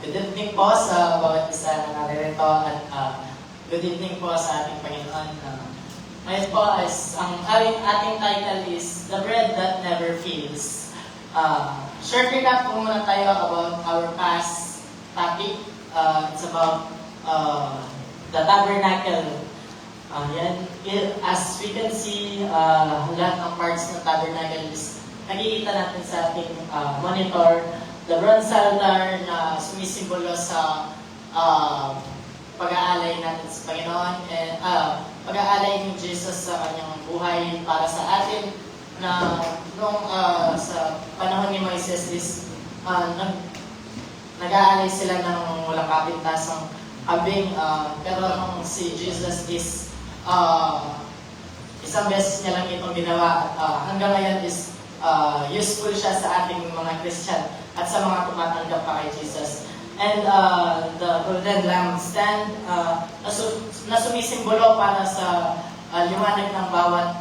Good evening po sa bawat isa na naririto at good evening po sa ating Panginoon. Ngayon po ang ating title is The Bread That Never Fails. Short recap po muna tayo about our past topic. It's about the tabernacle. As we can see, lahat ng parts ng tabernacle is nakikita natin sa ating monitor. The bronze altar na sumisimbolo sa pag-aalay natin sa Panginoon and pag-aalay ni Jesus sa kanyang buhay para sa atin na nung sa panahon ni Moises is nag-aalay sila ng walang kapintasang abing pero nung si Jesus is isang beses niya lang itong ginawa at hanggang ngayon is useful siya sa ating mga Christian at sa mga tumatanggap pa kay Jesus. And the golden lampstand na sumisimbolo para sa liwanag ng bawat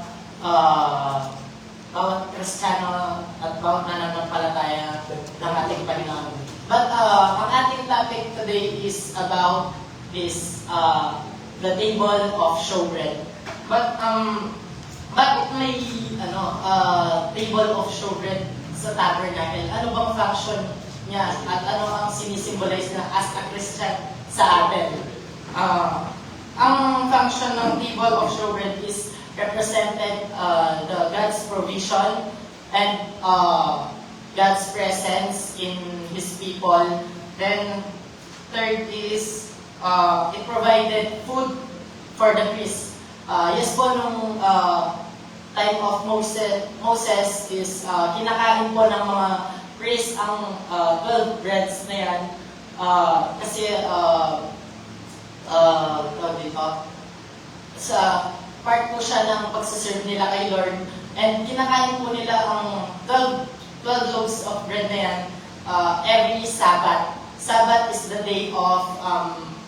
Kristiyano at bawat nananampalataya ng ating Panginoon. But ang ating topic today is about this the table of showbread. But bakit may table of showbread sa tabernacle? Ano bang function niya at ano ang sinisimbolize na as a Christian sa atin? Ang function ng table of showbread is represented the God's provision and God's presence in His people. Then third is it provided food for the priest. Yes po, nung time of Moses is kinakain po ng mga priest ang 12 breads na yan kasi dito sa part po siya ng pagsaserve nila kay Lord and kinakain po nila ang 12 loaves of bread na yan every Sabbath. Sabbath is the day of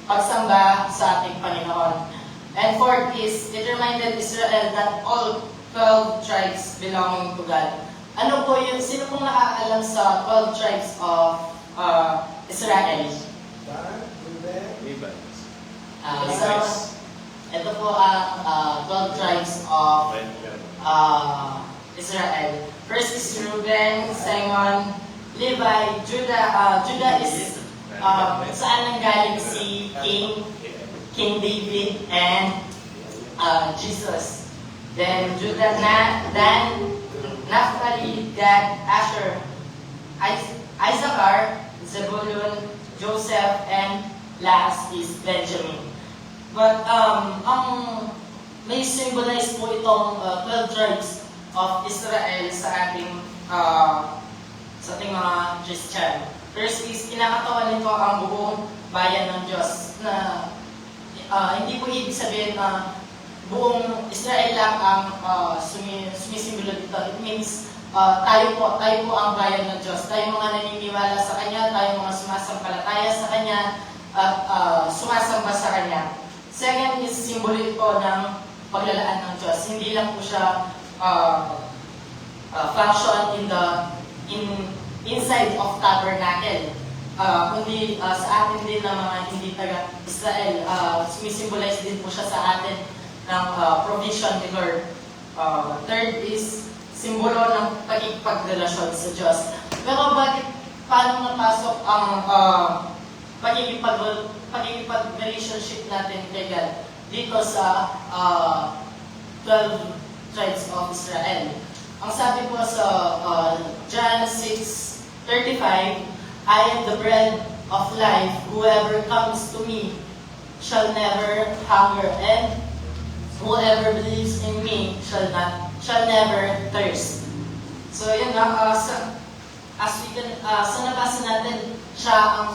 pagsamba sa ating Panginoon. And fourth is, it reminded Israel that all 12 tribes belonging to God. Ano po yun? Sino pong nakakaalam sa 12 tribes of Israel? So, ito po ang 12 tribes of Israel. First is Reuben, Simon, Levi, Judah. Judah is saan nanggaling si King David and Jesus. Then Judah, Dan, Naphtali, Gad, Asher, Issachar, Zebulun, Joseph, and last is Benjamin. But may symbolize po itong 12 tribes of Israel sa ating mga Christian. First is kinakatawan nito ang buong bayan ng Diyos na hindi po ibig sabihin na buong Israel lang ang sumisimbolo dito. It means tayo po ang bayan ng Diyos. Tayo mga naniniwala sa Kanya, tayo mga sumasampalataya sa Kanya, at sumasamba sa Kanya. Second is simbolo ito ng paglalaan ng Diyos. Hindi lang po siya function inside of tabernacle. Kundi sa atin din ng mga hindi taga-Israel, sumisimbolize din po siya sa atin ng provision ni Lord. Third is simbolo ng pagkikipagrelasyon sa Diyos. Pero paano napasok ang pagkikipag-relationship natin kay God dito sa 12 tribes of Israel? Ang sabi po sa John 6:35, I am the bread of life. Whoever comes to me shall never hunger, and whoever believes in me shall never thirst. So yun nga, sa nabasa natin, siya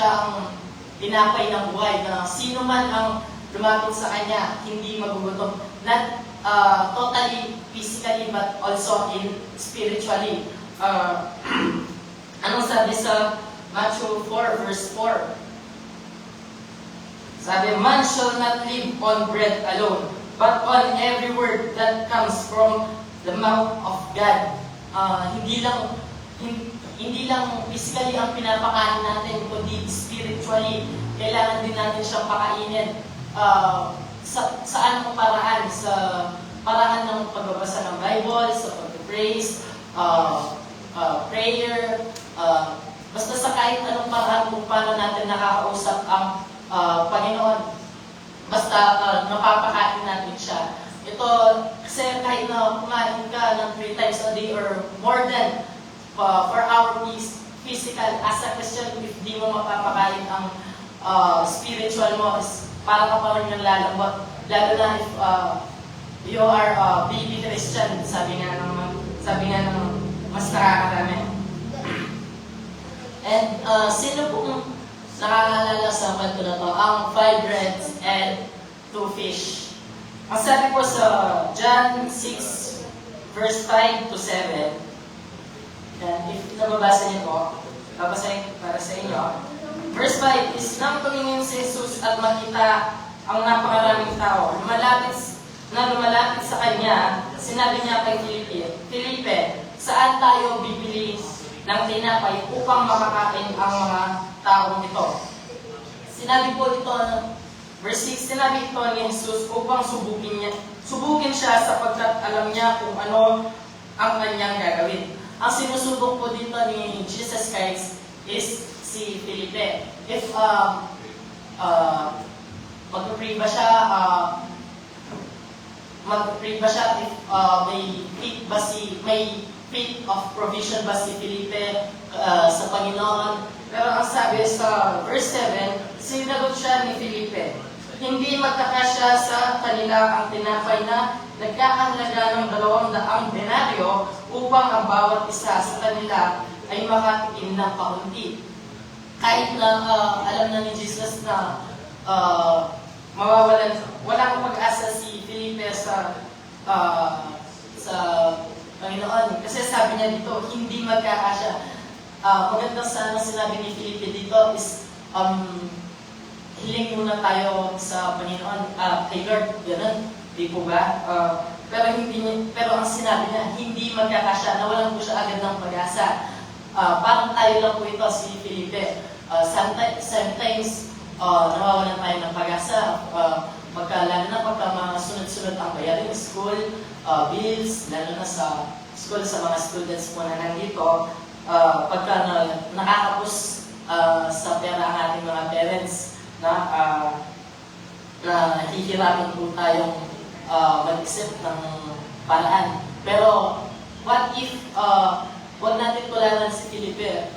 ang tinapay ng buhay na sino man ang lumapit sa kanya, hindi magugutom. Not totally physically but also spiritually. Anong sabi sa Matthew 4 verse 4? Sabi, man shall not live on bread alone, but on every word that comes from the mouth of God. Hindi hindi lang physically ang pinapakain natin, kundi spiritually, kailangan din natin siyang pakainin. Sa anong paraan? Sa paraan ng pagbabasa ng Bible, sa pag-praise, prayer, basta sa kahit anong paraan kung paano natin nakakausap ang Panginoon. Basta napapakain natin siya. Ito, kasi kahit na kumain ka ng 3 times a day or more than for our physical, as a Christian, if di mo mapapakain ang spiritual mo, is para ka pa rin yung lalambot. Lalo na if you are a baby Christian, sabi nga ng mas nakakarami. And sino pong nakakaalala sa kwento na to? Ang 5 breads and 2 fish. Ang sabi po sa John 6, verse 5 to 7, and if nababasa niyo po, babasahin para sa inyo. Verse 5 is, nang tumingin si Jesus at makita ang napakaraming tao, lumalapit sa kanya, sinabi niya kay Felipe, saan tayo bibili ng tinapay upang makakain ang mga taong ito? Sinabi po ito, verse 6, sinabi ito ni Jesus upang subukin siya sapagkat alam niya kung ano ang kanyang gagawin. Ang sinusubok po dito ni Jesus Christ is si Felipe. If mag-pray ba siya if may faith of provision ba si Felipe sa Panginoon. Pero ang sabi sa verse 7, sinagot siya ni Felipe, hindi magkakasya sa kanila ang tinapay na nagkakahalaga ng 200 denaryo upang ang bawat isa sa kanila ay makatikim ng kaunti. Kahit na alam na ni Jesus na walang pag-asa si Felipe sa Panginoon. Kasi sabi niya dito, hindi magkakasya. Magandang sana sinabi ni Felipe dito is, hiling muna tayo sa Panginoon, kay Lord, gano'n, di po ba? Pero ang sinabi niya, hindi magkakasya, nawalan po siya agad ng pag-asa. Parang tayo lang po ito, si Felipe. Sometimes, nawawalan tayo ng pag-asa. Lalo na pagka mga sunod-sunod ang bayarin, school, bills, lalo na sa school, sa mga students po na nandito, pagka nakakapos sa pera ang ating mga parents, na hihirapan po tayong mag-isip ng paraan. Pero, what if, huwag natin tularan si Felipe,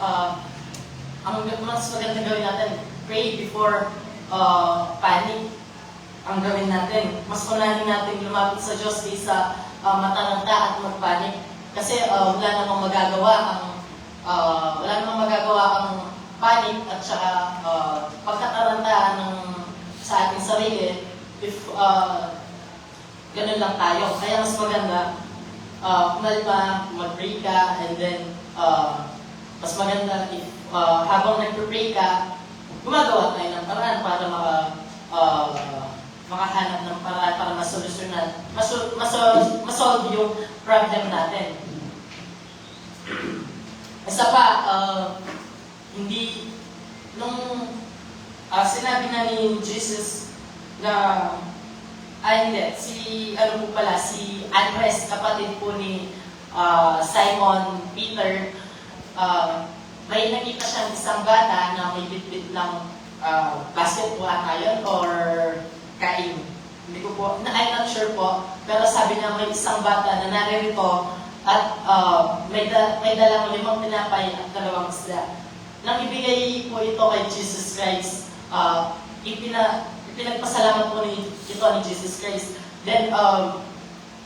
ang mas magandang gawin natin, pray before panic ang gawin natin. Mas unahin natin lumapit sa Diyos kaysa matalanta at magpanik. Kasi wala namang magagawa ang panic at saka pagkatarantaan sa ating sarili if ganun lang tayo. Kaya mas maganda mag-pray ka, and then mas maganda if habang nag-pray ka, gumagawa tayo ng paraan para makahanap ng paraan para masolve yung problem natin. Isa pa, sinabi na ni Jesus na, si Andres, kapatid po ni Simon Peter, may nakita siyang isang bata na may bitbit ng basketball ata yun or kain. Hindi ko po, I'm not sure po, pero sabi niya may isang bata na naririto at may dalang 5 tinapay at 2 isda. Nang ibigay po ito kay Jesus Christ, ipinagpasalamat po ito ni Jesus Christ. Then,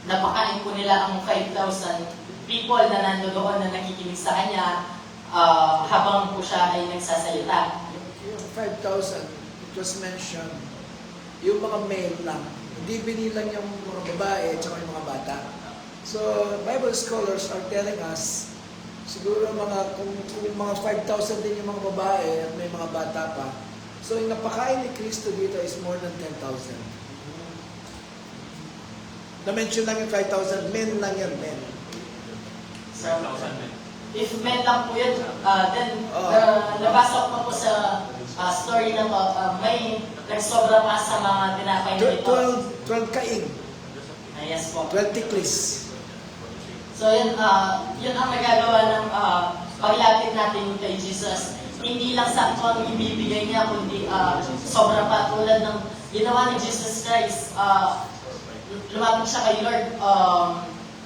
napakain po nila ang 5,000 people na nandoon na nakikinig sa kanya habang po siya ay nagsasalita. Yung 5,000, it was mentioned, yung mga male lang. Hindi binilang yung mga babae at yung mga bata. So, Bible scholars are telling us, siguro kung mga 5,000 din yung mga babae at may mga bata pa. So, yung napakain ni Kristo dito is more than 10,000. Na-mention lang yung 5,000, men lang yan, men. 5,000 men. if men lang po yun, then nabasa ko po sa story na to, may nagsobra pa sa mga tinapay na ito. 12 kaing, Yes po. 12 tiklis. So yun ang nagagawa ng paglapit natin kay Jesus. Hindi lang sakto ang ibibigay niya, kundi sobra pa tulad ng ginawa ni Jesus Christ. Lumapit siya kay Lord,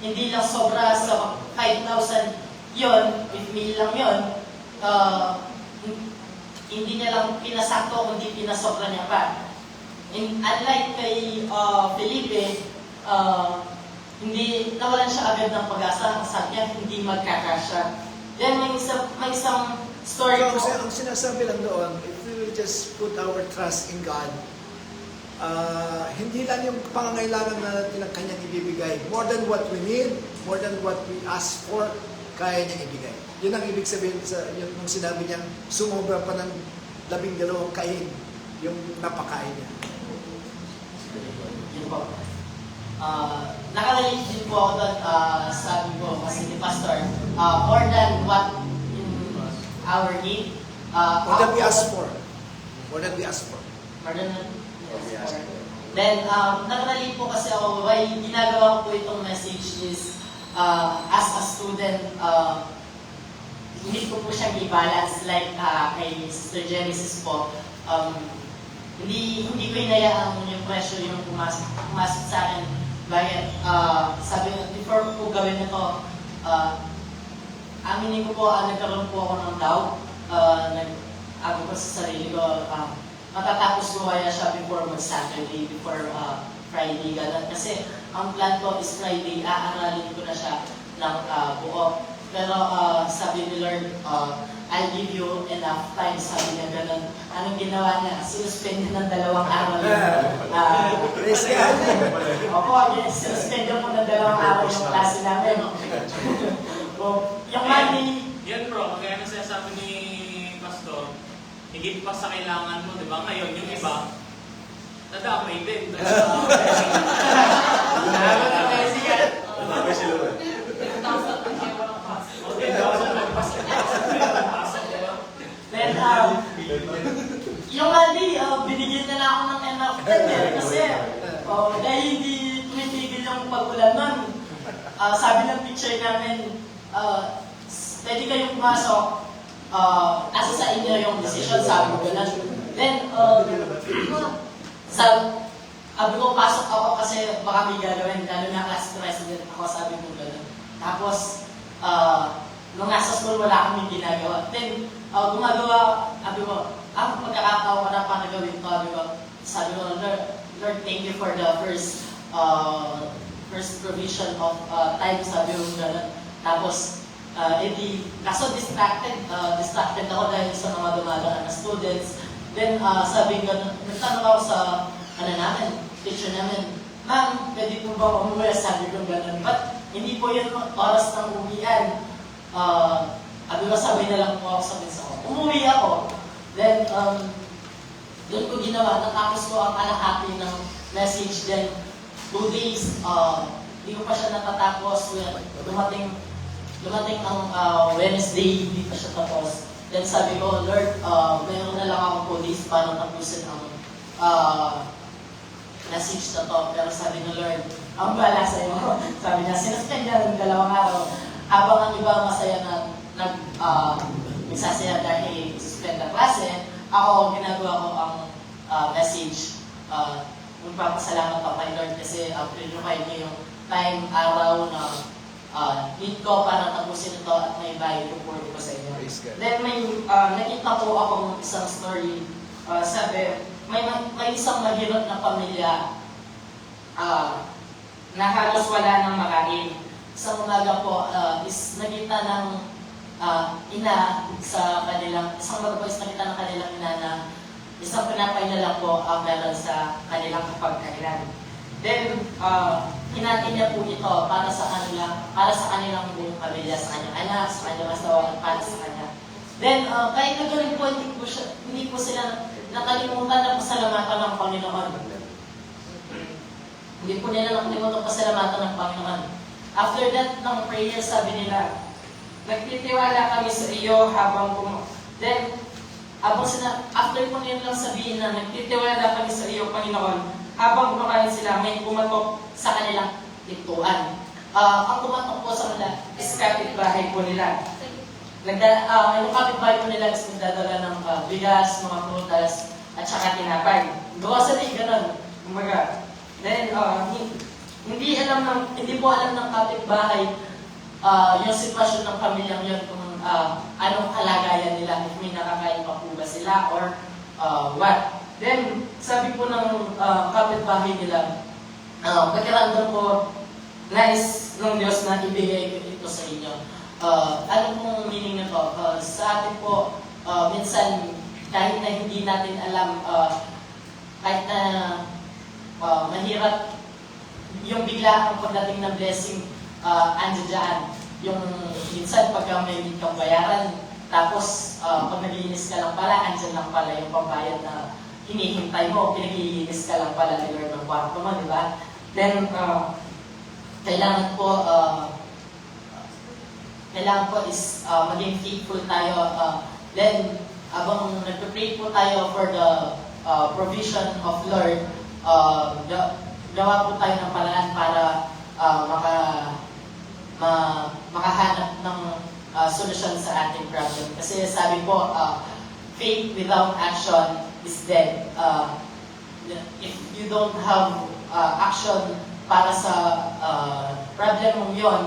hindi lang sobra sa 5,000 yun, if meal lang yun, hindi niya lang pinasakto, kundi pinasobra niya pa. Unlike kay Felipe, hindi nawalan siya agad ng pag-asa. Sabi niya, hindi magkakasya. Then may isang story So, po. ang sinasabi lang doon, if we will just put our trust in God, hindi lang yung pangangailangan na natin ang kanyang ibibigay. More than what we need, more than what we ask for, kaya niyang ibigay. Yun ang ibig sabihin sa yung sinabi niyang sumobra pa ng 12 kain yung napakain niya. Yun po. Nakarelate din po ako doon, sabi ko kasi ni Pastor, more than what in our need. More than we ask for. More than we ask for. More than we ask for. Then, nakarelate po kasi ako, why ginagawa ko po itong message is, as a student, hindi ko po siyang i-balance like kay Sister Genesis po. Hindi ko inayaan yung pressure yung pumasok sa akin. Bakit? Sabi nga, before ko gawin ito, aminin ko po, nagkaroon po ako ng doubt. Nag-ako ko sa sarili ko, matatapos ko kaya siya before mag-Saturday, before Friday, gano'n. Kasi ang plan ko is Friday, aaralin ko na siya ng buo. Pero sabi ni Lord, I'll give you enough time, sabi niya gano'n. Anong ginawa niya? Sinuspend niya ng 2 araw yung Praise God. Opo, sinuspend niya po ng 2 araw yung klase namin. Yung Monday, Yan bro, kaya nang sinasabi ni Pastor, higit pa sa kailangan mo, di ba? Ngayon, yung iba, nadamay din. Then, yung Monday, binigyan na lang ako ng enough time kasi dahil hindi tumitigil yung pag-ulan nun. Sabi ng teacher namin, pwede kayong pumasok, nasa sa inyo yung decision, sabi ko gano'n. Then, sabi ko, pasok ako kasi baka may gagawin, lalo na class president ako, sabi ko gano'n. Tapos, nung nasa school, wala kaming ginagawa. Then, gumagawa, sabi ko, pagkakataon ko na pa na gawin to, sabi ko, Lord, thank you for the first provision of time, sabi ko gano'n. Tapos, kaso distracted ako dahil sa mga dumadaan na students. Then, sabi ko, nagtanong ako sa, teacher namin, ma'am, pwede po ba umuwi? Sabi ko gano'n. But, hindi po yun oras ng uwian. Sabay na lang po ako sa mesa ko. Umuwi ako. Then, doon ko ginawa, natapos ko ang kalahati ng message. Then, 2 days, hindi ko pa siya natatapos. Dumating ang Wednesday, hindi pa siya tapos. Then sabi ko, Lord, mayroon na lang ako 2 days para tapusin ang message na to. Pero sabi ni Lord, ang bala sa'yo. Sabi niya, sinuspend niya ng 2 araw. Habang ang iba masaya na nagsasaya dahil suspend ang klase, ako ginagawa ko ang message. Magpapasalamat ako kay Lord kasi provide niya yung time, araw na need ko para tapusin ito at may bayad ko po sa inyo. Then may nakita po akong isang story. Sabi, may isang mahirap na pamilya na halos wala nang makain. Isang umaga po is nakita ng ina sa kanilang, isang umaga po is nakita ng kanilang ina na isang pinapay na lang po ang meron sa kanilang pagkailan. Then, hinati niya po ito para sa kanilang buong pamilya, sa kanyang anak, sa kanyang asawa, at para sa kanya. Then, kahit na ganun po, hindi po sila nakalimutan na pasalamatan ng Panginoon. Hindi po nila nakalimutan pasalamatan ng Panginoon. After that, ng prayer, sabi nila, nagtitiwala kami sa iyo after po nilang sabihin na nagtitiwala kami sa iyo, Panginoon, habang kumakain sila, may pumatok sa kanilang pintuan. Ang pumatok po sa kanila is kapitbahay po nila. Yung kapitbahay po nila is nagdadala ng bigas, mga prutas, at saka tinapay. Grocery, ganun. Kumbaga. Then, hindi po alam ng kapitbahay yung sitwasyon ng pamilyang yun kung anong kalagayan nila, if may nakakain pa po ba sila or what. Then, sabi po ng kapitbahay nila, pakiramdam po nais ng Diyos na ibigay ko ito sa inyo. Ano pong meaning nito? Sa atin po, minsan, kahit na hindi natin alam, kahit na mahirap yung bigla ang pagdating ng blessing, andyan dyan. Yung minsan pagka may need kang bayaran, tapos pag naglilinis ka lang pala, andyan lang pala yung pambayad na hinihintay mo, pinaglilinis ka lang pala ni Lord ng kwarto mo, di ba? Then, kailangan po is maging faithful tayo. Then, habang nagpe-pray po tayo for the provision of Lord, gawa po tayo ng paraan para makahanap ng solusyon sa ating problem. Kasi sabi po, faith without action is dead. If you don't have action para sa problem mong yon,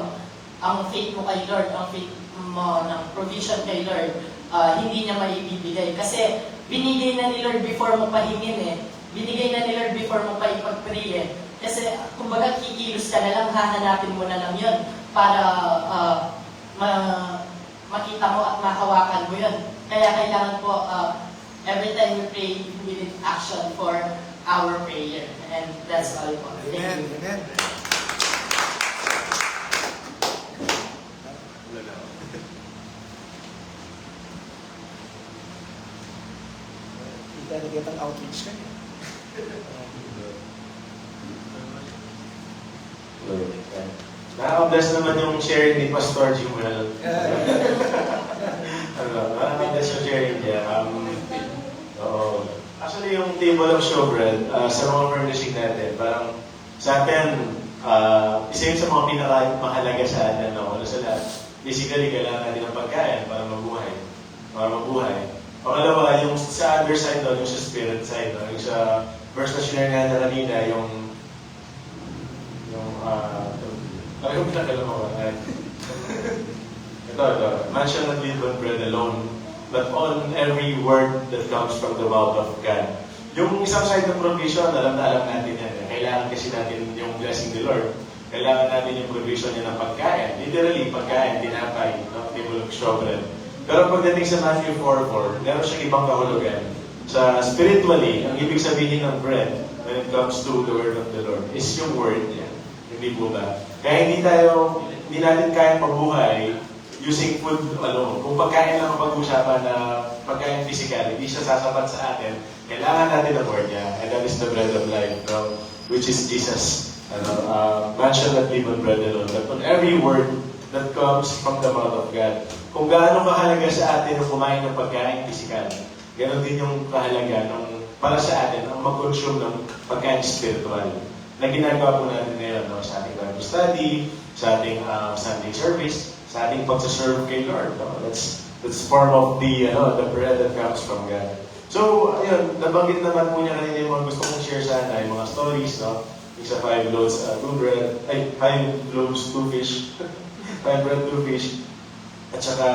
ang faith mo kay Lord, ang faith mo ng provision kay Lord, hindi niya maibibigay. Kasi binigay na ni Lord before mo pahingin eh. Binigay na ni Lord before mo pa ipag-pray eh. Kasi kumbaga kikilos ka na lang, hahanapin mo na lang yun para makita mo at mahawakan mo yun. Kaya kailangan po, every time we pray, we need action for our prayer. And that's all po. Amen. Thank you. Amen. Kita nakita ang outreach ka niya. Nakaka-bless naman yung sharing ni Pastor Jimwell. Nakaka-bless yung sharing niya. Actually, yung table of showbread, sa mga furnishing natin, parang sa atin, isa yun sa mga pinakamahalaga sa atin. Ano sa lahat, basically, kailangan natin ng pagkain para mabuhay. Pangalawa, yung sa other side, yung sa spirit side, yung sa verse na sinare nga na kanina, parang pinakala mo ba? Ito. Man shall not live on bread alone, but on every word that comes from the mouth of God. Yung isang side ng provision, alam natin yan. Kailangan kasi natin yung blessing ni Lord. Kailangan natin yung provision niya ng pagkain. Literally, pagkain, tinapay, table of showbread. Pero pagdating sa Matthew 4:4, meron siyang ibang kahulugan. Sa spiritually, ang ibig sabihin ng bread, when it comes to the word of the Lord, is yung word niya. Hindi po ba? Kaya hindi natin kayang mabuhay using food alone. Kung pagkain lang ang pag-usapan na pagkain physical, hindi siya sasapat sa atin. Kailangan natin ang word niya. And that is the bread of life, which is Jesus. Man shall not live on bread alone, but on every word that comes from the mouth of God. Kung gaano kahalaga sa atin ang kumain ng pagkain physical, ganoon din yung kahalaga para sa atin ang mag-consume ng pagkain spiritual na ginagawa po natin ngayon sa ating Bible study, sa ating Sunday service, sa ating pagsaserve kay Lord. That's part of the bread that comes from God. So, ayun, nabanggit naman po niya kanina yung mga gusto kong share sana, yung mga stories, yung sa 5 loaves, 5 loaves, 2 fish, 5 bread, 2 fish. At saka,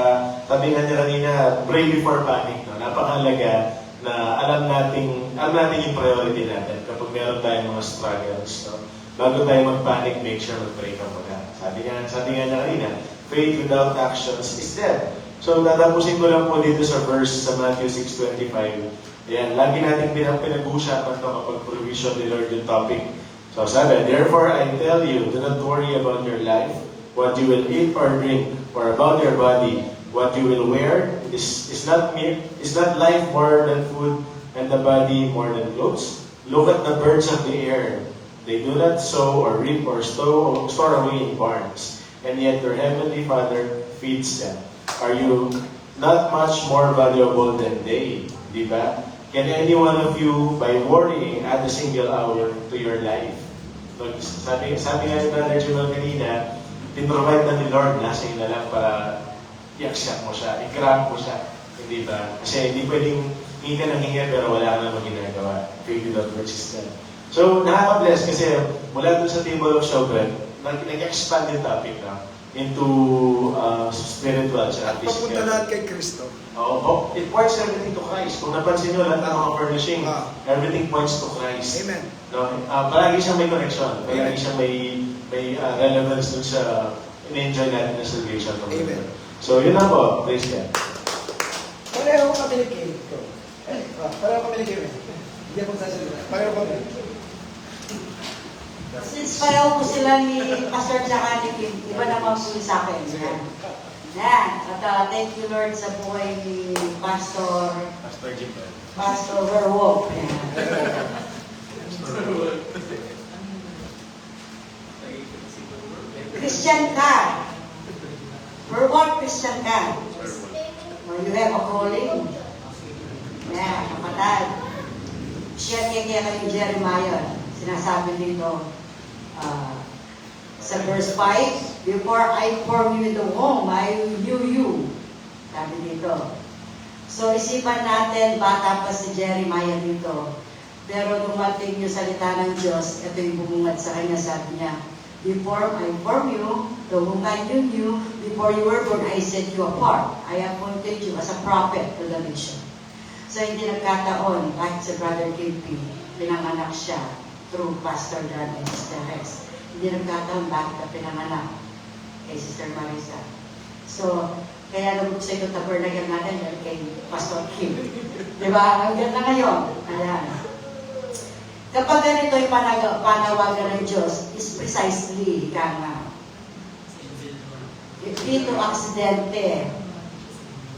sabi nga niya kanina, pray before panic. Napakahalaga na alam natin yung priority natin kapag meron tayong mga struggles. Bago tayo mag-panic, make sure mag-pray ka muna. Sabi nga niya kanina, faith without actions is dead. So, tatapusin ko lang po dito sa verse sa Matthew 6:25. Ayan, lagi natin pinag-uusapan ito kapag provision ni Lord yung topic. So, sabi, therefore I tell you, do not worry about your life, what you will eat or drink, or about your body, what you will wear. Is not life more than food, and the body more than clothes? Look at the birds of the air. They do not sow or reap or store away in barns, and yet your heavenly Father feeds them? Are you not much more valuable than they? Di ba? Can any one of you, by worrying, add a single hour to your life? Sabi nga ni Brother Jamal kanina, pinrovide na ni Lord, nasa iyo na lang para i-accept mo siya, i-grab mo siya. Hindi ba? Kasi hindi pwedeng hingi ka ng hingi pero wala ka namang ginagawa. Faith without works is dead. So, nakaka-bless kasi mula dun sa table of showbread, nag-expand yung topic na into spiritual at physical. Papunta lahat kay Kristo. Oo, it points everything to Christ. Kung napansin nyo, lahat ng mga furnishing, everything points to Christ. Amen. No? Palagi siyang may connection. Palagi siyang may relevance dun sa in-enjoy natin na salvation from Amen. God. So, yun na po. Praise God. Pareho kami ni Kim. Pareho kami ni Kim. Hindi ako sasabihin. Pareho kami. Since pareho po sila ni Pastor tsaka ni Kim, iba naman po yung sa akin. Yan. At thank you Lord sa buhay ni Pastor Werewolf. Christian ka. Werewolf Christian ka. Well, you have a calling. Yan, kapatid. Share kaya kay Jeremiah. Sinasabi dito, sa verse 5, before I formed you in the womb, I knew you. Sabi dito. So, isipan natin, bata pa si Jeremiah dito. Pero dumating yung salita ng Diyos, ito yung bumungad sa kanya, sabi niya, before I formed you, the whom I knew you, before you were born, I set you apart. I appointed you as a prophet to the nation. So, hindi nagkataon, kahit si Brother KP, pinanganak siya through Pastor Dan and Sister Rex. Hindi nagkataon bakit na pinanganak kay Sister Marisa. So, kaya nabuksa ito tabernacle natin dahil kay Pastor Kim. Diba? Hanggang na ngayon. Ayan. Kapag ganito yung panawagan ng Diyos, is precisely, ika nga. Hindi ito aksidente.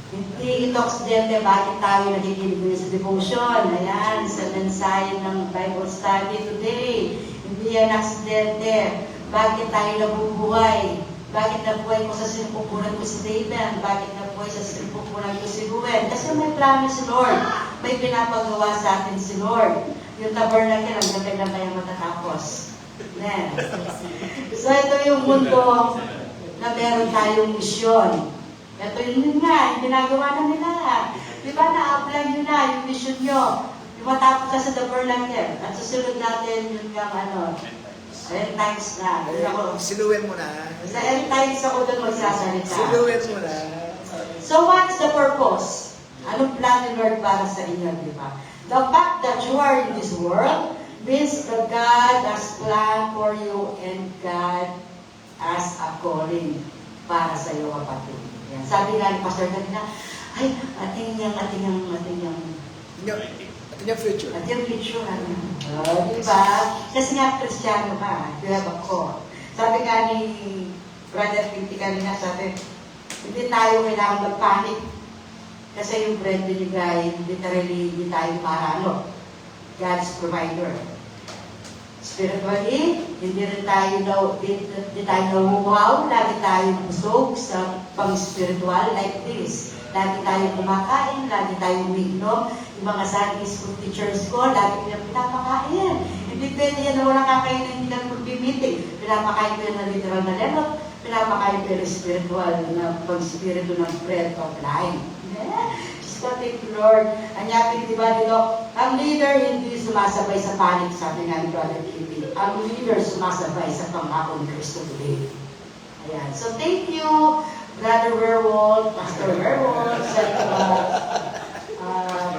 Hindi ito aksidente, bakit tayo nakikinig sa devotion? Ayan, sa mensahe ng Bible study today. Hindi yan aksidente. Bakit tayo nabubuhay? Bakit nabuhay ko sa sinupupunan ko si David? Bakit nabuhay sa sinupupunan ko si Ruel? Kasi may plano si Lord. May pinapagawa sa atin si Lord. Yung tabernacle, ang ganda na kaya matatapos. Amen. So ito yung mundo na meron tayong misyon. Ito yun nga, yung ginagawa na nila. Di ba na-apply nyo na yung mission nyo? Yung matapos ka sa tabernacle. At susunod natin yung end times na. Siluin mo na. Sa end times ako doon magsasalita. Siluin mo na. So what's the purpose? Anong plan ni Lord para sa inyo, di ba? The fact that you are in this world means that God has planned for you and God has a calling para sa iyo, kapatid. Yan. Sabi nga ni Pastor kanina, ay, ating Yung future. future, di ba? Kasi nga, Kristiyano ka, you have a call. Sabi nga ni Brother Pinti kanina, sabi, hindi tayo kailangan magpanik. Kasi yung bread binigay, literally, hindi tayo marano. God's provider. Spiritually, hindi tayo nahuhaw, lagi tayo busog sa pang-spiritual like this. Lagi tayo kumakain, lagi tayo umiinom. Yung mga Sunday school teachers ko, lagi nilang pinapakain. Hindi pwede yan na walang kakain na hindi ka mag-meeting. Pinapakain ko yan na literal na level. Pinapakain ko yung spiritual na pang-spirito ng bread of life. Just thank you, Lord. Anyapin, di ba dito? Ang leader hindi sumasabay sa panic, sabi nga ni Brother Kitty. Ang leader sumasabay sa pangako ni Kristo today. Ayan. So thank you, Brother Werewolf, Pastor Werewolf, sa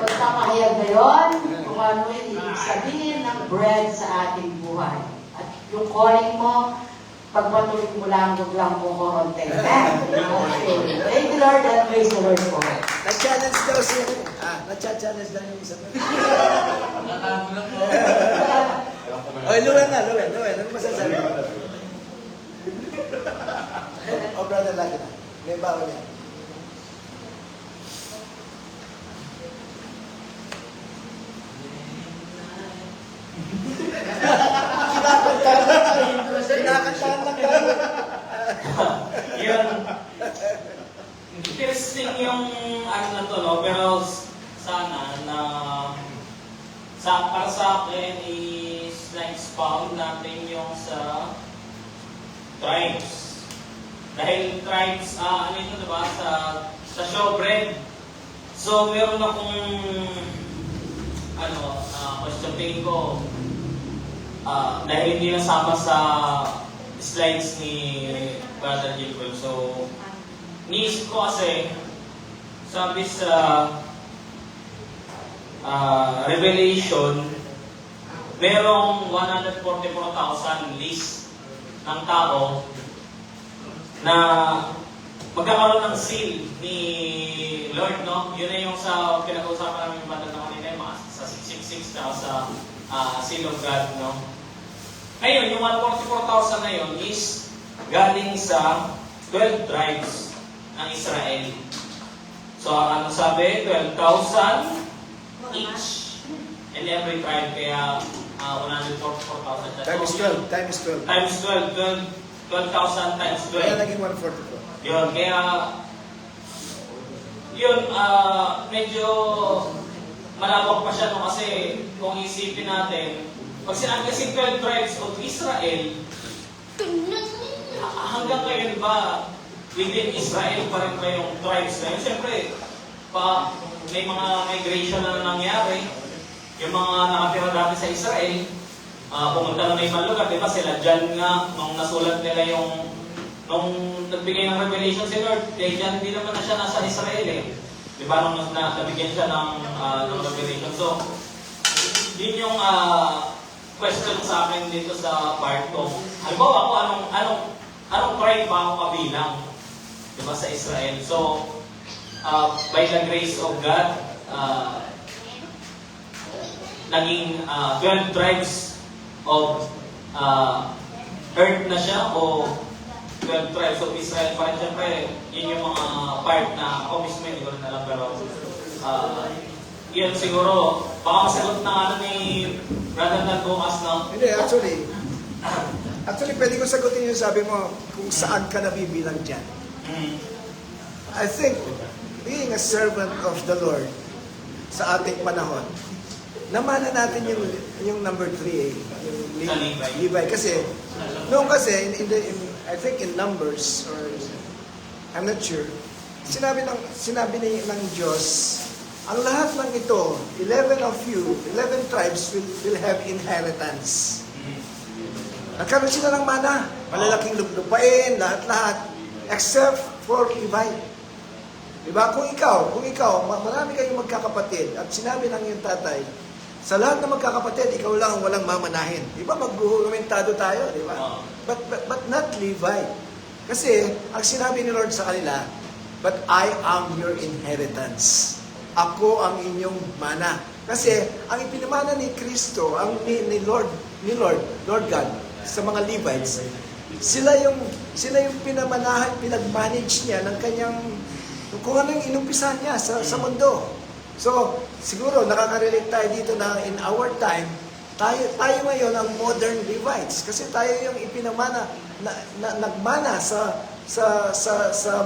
pagpapahayag ngayon kung ano yung ibig sabihin ng bread sa ating buhay. At yung calling mo, pagpatuloy mo lang, huwag lang po koronte. Thank you, Lord, and praise the Lord po. Na-challenge daw siya. Na-challenge daw yung isa. Natago na po. Oy, Luwen. Ano masasabi mo? Brother, lagi na. May bawal yan. Kinakantahan lang tayo. Yan. Interesting yung ano na to, no? Pero sana na para sa akin is na-expound natin yung sa tribes. Dahil tribes, ano yun, diba? Sa showbread. So, meron akong question tingin ko, dahil hindi nasama sa slides ni Brother Gilbert. So, niisip ko kasi, sabi sa Revelation, merong 144,000 list ng tao na magkakaroon ng seal ni Lord, no? Yun na yung sa pinag-uusapan namin yung banda na kanina, yung mga sa 666 sa seal of God, no? Ngayon, yung 144,000 na yun is galing sa 12 tribes ng Israel. So, ano sabi? 12,000 each in every tribe, kaya 144,000. Times 12. Times 12. Times 12. 12,000 times 12. Kaya naging 144. Yun, kaya yun, medyo malawak pa siya, no? Kasi kung isipin natin, pag sinabi kasi 12 tribes of Israel, hanggang ngayon ba within Israel pa rin ba yung tribes na yun? Siyempre, may mga migration na nangyari. Yung mga nakatira dati sa Israel, pumunta na may malugar, di ba? Sila dyan nga, nung nasulat nila nung nagbigay ng revelation si Lord, dyan hindi naman na siya nasa Israel eh. Di ba? Nung nabigyan siya ng revelation. So, yun yung question sa akin dito sa part ko. Halimbawa ako, anong tribe ba ako kabilang? Di ba? Sa Israel. So, by the grace of God, naging 12 tribes of earth na siya o 12 tribes of Israel pa rin. Siyempre, yun yung mga part na ako mismo hindi ko rin alam, pero yun siguro baka masagot na ni Brother Nan bukas, no? Hindi, actually pwede ko sagutin yung sabi mo kung saan ka nabibilang dyan. I think being a servant of the Lord sa ating panahon, namana natin yung number 3 eh, yung Levi. Kasi, I think in Numbers, or I'm not sure, sinabi ng Diyos, ang lahat ng ito, 11 of you, 11 tribes will have inheritance. Nagkaroon sila ng mana, malalaking lupain, lahat-lahat, except for Levi. Diba? Kung ikaw, marami kayong magkakapatid, at sinabi ng iyong tatay, sa lahat ng magkakapatid, ikaw lang ang walang mamanahin. Diba? Magbuhumentado tayo, diba? But not Levi. Kasi, ang sinabi ni Lord sa kanila, but I am your inheritance. Ako ang inyong mana. Kasi, ang ipinamana ni Kristo, ni Lord God, sa mga Levites, sila yung pinamanahan, pinag-manage niya ng kanyang, kung ano yung inumpisahan niya sa mundo. So, siguro nakaka-relate tayo dito na in our time, tayo ngayon ang modern Levites. Kasi tayo yung ipinamana, nagmana sa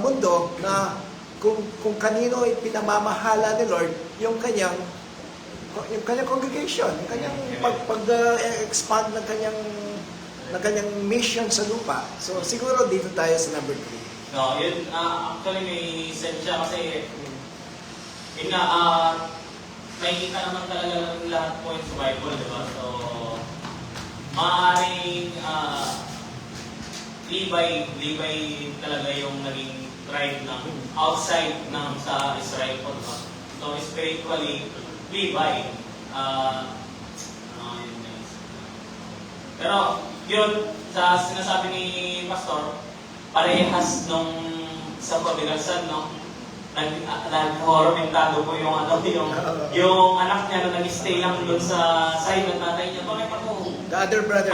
mundo na kung kanino ipinamamahala ni Lord yung kanyang congregation, yung kanyang pag-expand ng kanyang mission sa lupa. So, siguro dito tayo sa number 3. No, yun, actually may sense siya kasi yun nga, nakikita naman talaga lahat po yung sa Bible, di ba? So, maaaring Levi talaga yung naging tribe ng outside ng sa Israel po, di ba? So, spiritually, Levi. Pero, yun, sa sinasabi ni Pastor, parehas nung sa Providencial, no? Nag-hormentado po yung anak niya na nag-stay lang doon sa side ng tatay niya. Bakit ako? The other brother.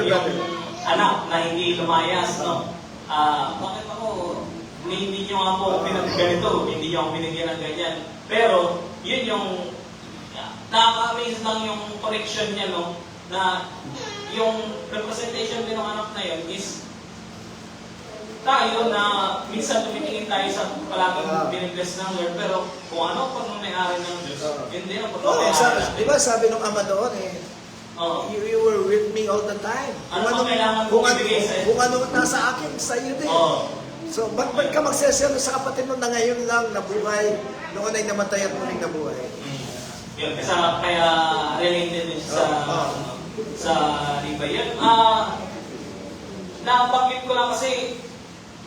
Yung anak na hindi lumayas, no? Bakit ako? Hindi niyo nga po ganito, hindi niyo ako binigyan ng ganyan. Pero, yun yung nakaka-amaze lang yung connection niya, no? Na yung representation din ng anak na yun is tayo na minsan tumitingin tayo sa palaging binibless ng Lord, pero kung ano pag may-ari ng Diyos, yun din ang Oo, di ba sabi nung ama doon you were with me all the time. Ano pang kailangan kung mong ibigay sa'yo? Kung ano nasa akin, sa iyo din. So, ba't ka magseselo sa kapatid mo na ngayon lang nabuhay, noon ay namatay at muling nabuhay? Yun, kaya related din sa Levi. Yun, nabanggit ko lang kasi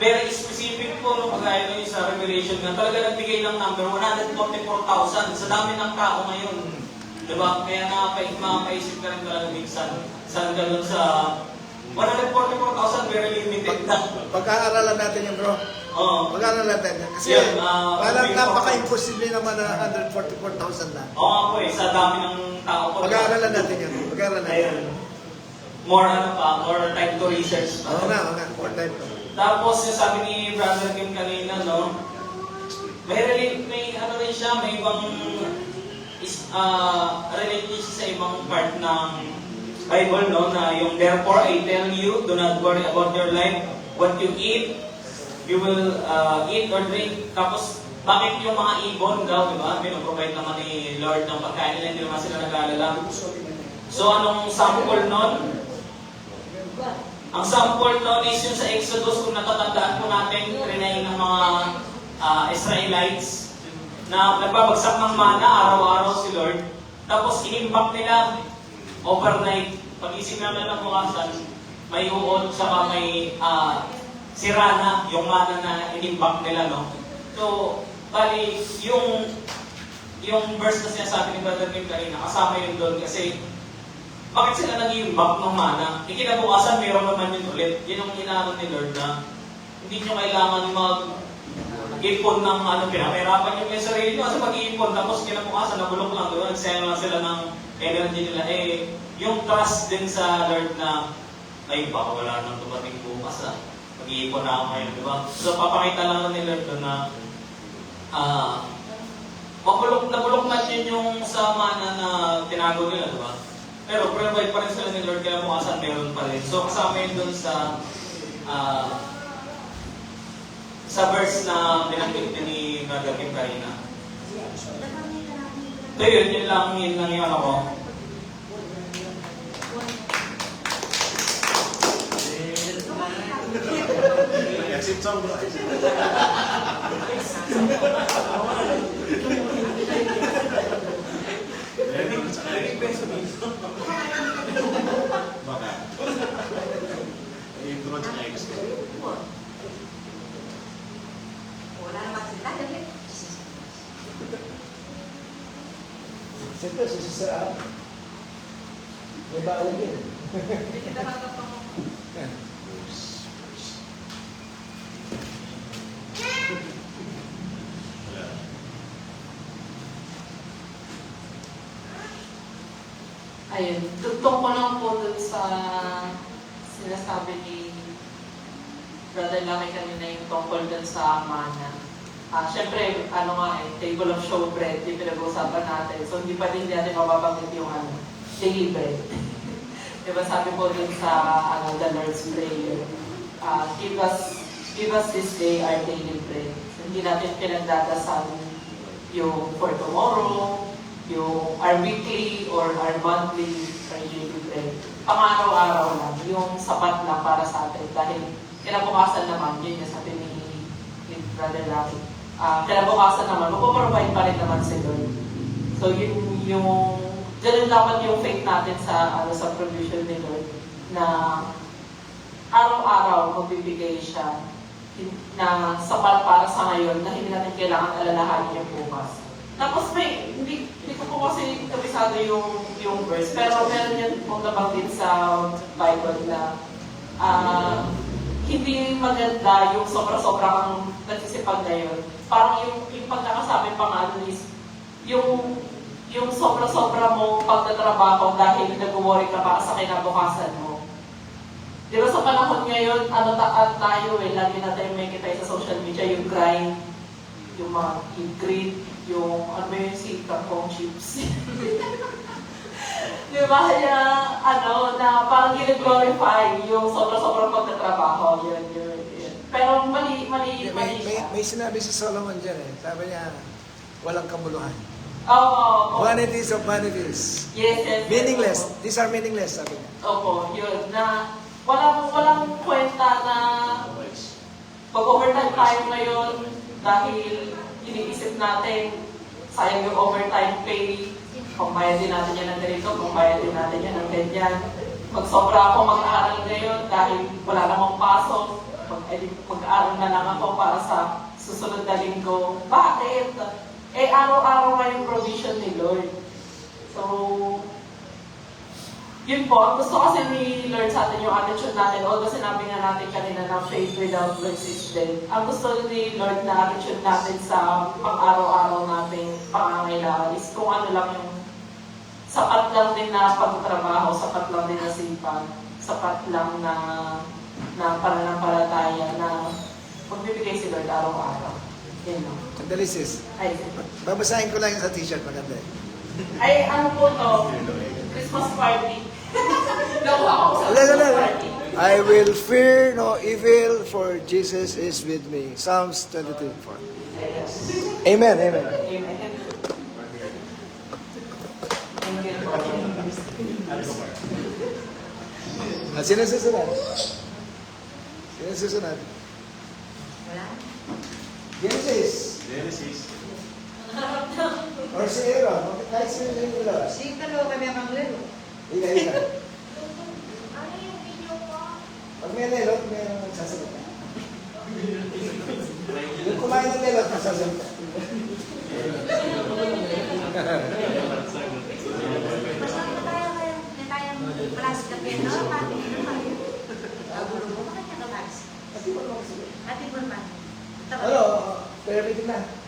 very specific po nung kagaya nyo sa Revelation nga talaga nagbigay ng number 144,000 sa dami ng tao ngayon. Diba? Kaya makapaisip ka rin talaga minsan saan ka dun sa 144,000 very limited na. Pag-aaralan natin yung bro. Pag-aaralan natin. Kasi parang napaka-imposible naman na 144,000 na. Oo nga po sa dami ng tao po. Pag-aaralan natin yun. Pag-aaralan natin. More time to research pa. Oo nga. More time to. Tapos yung sabi ni Brother Kim kanina, no? May rin siya, may ibang related siya sa ibang part ng Bible, no? Na yung therefore I tell you, do not worry about your life, what you eat, you will eat or drink. Tapos bakit yung mga ibon daw, di ba? Pinaprovide naman ni Lord ng pagkain nila, hindi naman sila nag-aalala. So anong sample nun? Ang sample nun is yung sa Exodus, kung natatandaan po natin, rinay ng mga Israelites na nagbabagsak ng mana araw-araw si Lord. Tapos inimbak nila overnight. Pag-isip namin ng bukasan, may uod, saka may sira na yung mana na inimbak nila, no? So, bali, yung verse na sinasabi ni Brother Kim kanina, kasama yun doon kasi bakit sila nag-iimbak ng mana? Ikinabukasan, meron naman yun ulit. Yun ang inaano ni Lord na hindi nyo kailangan mag-ipon ng pinapahirapan nyo yung sarili nyo kasi mag-iipon tapos kinabukasan, nabulok lang doon, nagsayang lang sila ng energy nila. Yung trust din sa Lord na ay, baka wala nang dumating bukas mag-iipon na ako ngayon, di ba? So, papakita lang ni Lord doon na nabulok man yun yung sa mana na tinago nila, di ba? Pero provide pa rin sila ni Lord, kaya bukasan meron pa rin. So kasama yun dun sa verse na binanggit ni Brother Kim kanina. So yun lang yung ano ko. Exit song bro. Baka. Intro sa extra. Wala naman sila. Siyempre, sisisiraan. May bawal yun. Ayun, tugtong ko lang po dun sa sinasabi ni Brother Laki kanina yung tungkol dun sa mana. Siyempre, table of showbread, yung pinag-uusapan natin. So, hindi pa din natin mababanggit yung daily bread. Diba sabi po dun sa the Lord's Prayer, give us this day our daily bread. So, hindi natin pinagdadasal yung for tomorrow, yung our weekly or our monthly or daily bread. Pang-araw-araw lang, yung sapat na para sa atin. Dahil kinabukasan naman, yun yung sabi ni Brother Lucky. Kinabukasan naman, magpaprovide pa rin naman si Lord. So ganun dapat yung faith natin sa provision ni Lord na araw-araw magbibigay siya na sapat para sa ngayon na hindi natin kailangan alalahanin yung bukas. Tapos hindi ko po kasi kabisado yung verse, pero meron yan pong nabanggit sa Bible na hindi maganda yung sobra-sobra kang nagsisipag ngayon. Parang yung pagkakasabi pa nga is yung sobra-sobra mo pagtatrabaho dahil nag-worry ka para sa kinabukasan mo. Di ba sa panahon ngayon, tayo lagi natin may kita sa social media, yung grind, yung mga grit, yung si kangkong chips. Di ba? Kaya, na parang gine-glorify yung sobra-sobrang pagtatrabaho. Yun. Pero mali May siya. sinabi si Solomon dyan eh. Sabi niya, walang kabuluhan. Oo. Vanities of vanities. Yes. Meaningless. These are meaningless, sabi niya. Opo, yun. Na walang kwenta na pag-overtime tayo ngayon dahil iniisip natin sayang yung overtime pay. Pambayad din natin yan ng ganito, pambayad din natin yan ng ganyan. Magsobra ako mag-aaral ngayon dahil wala namang pasok. Mag-aaral na lang ako para sa susunod na linggo. Bakit? Araw-araw nga yung provision ni Lord. So, yun po, ang gusto kasi ni Lord sa atin yung attitude natin, although sinabi nga natin kanina na faith without works is dead. Ang gusto ni Lord na attitude natin sa pang-araw-araw nating pangangailangan is kung ano lang yung sapat lang din na pagtrabaho, sapat lang din na sipag, sapat lang na pananampalataya na magbibigay si Lord araw-araw. Yun lang. Sandali sis. Ay, Babasahin ko lang yung sa t-shirt, maganda eh. ay, ano po to? Christmas party. Nakuha ko sa Christmas party. I will fear no evil, for Jesus is with me. Psalms 22:4. Amen, amen. Amen. Sino susunod? Sino susunod? Wala? Genesis. Or si Aaron. Kahit sino yung dalawa. Sige, talo kami ang lelo. Ika. Pag may lelot, may magsasalita. Yung kumain ng lelot, magsasalita. Ano? Pero na.